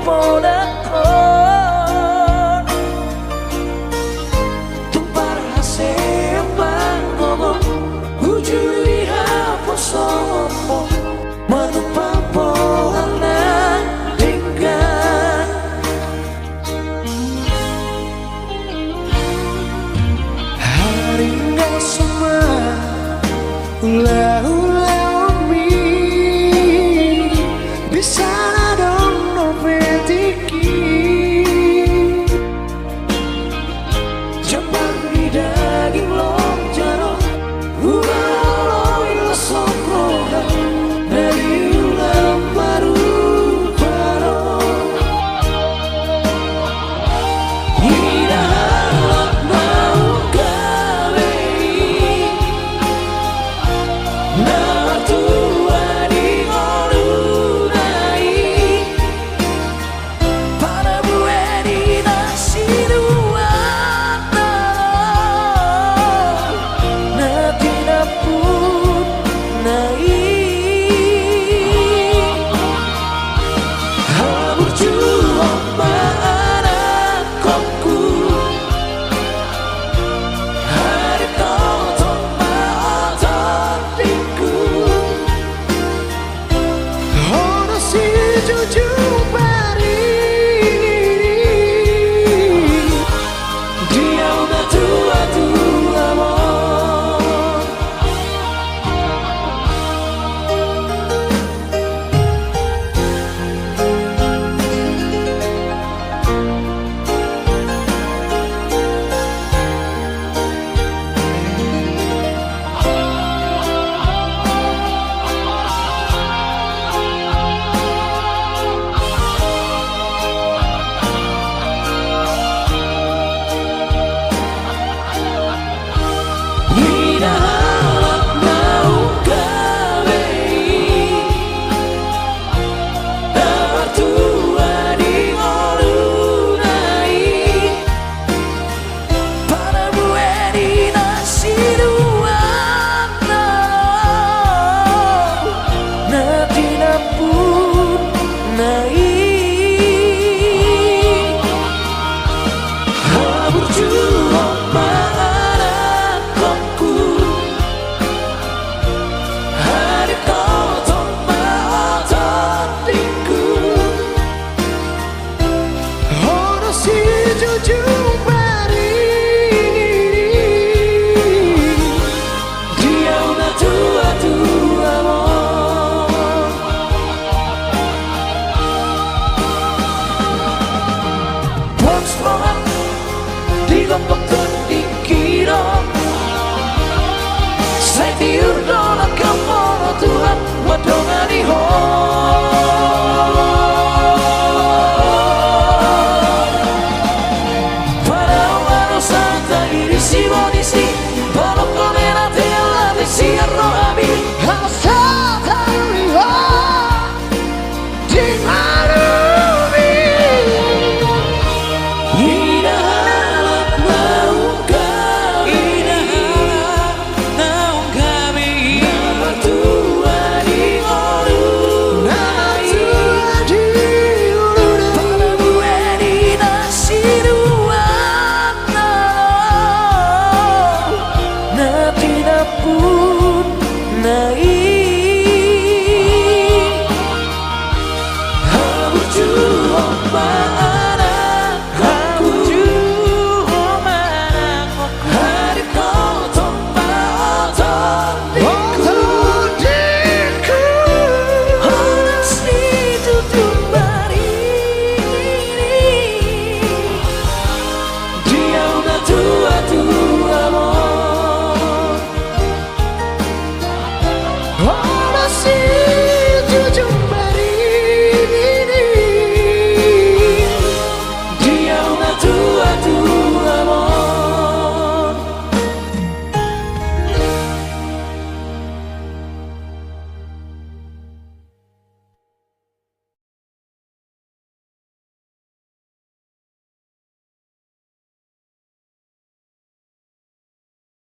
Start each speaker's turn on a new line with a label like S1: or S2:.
S1: modakon tumpar hasil ngomong ujuli hapus sombong menumpang pohanan dengan hari nggak semua ulah umi bisa dong novetiki jambang di daging long jaro ulah ilo sokroga dari ulam baru baru tidak halak mau kawin nah tua di olunai para bueni nasi duata nanti napun nai habur juang mana kokku hari kau tomah tadiku ono si jujur bari dia udah tua-tua mo tidak halak mau kawin nah tua di olunai para bueni nasi duata nanti napun nai habur juang mana kokku hari kau tomah tadiku ono si jujur bari dia udah tua-tua mo once more digompokkan dikira saya tiur dola kamu Tuhan wadongan di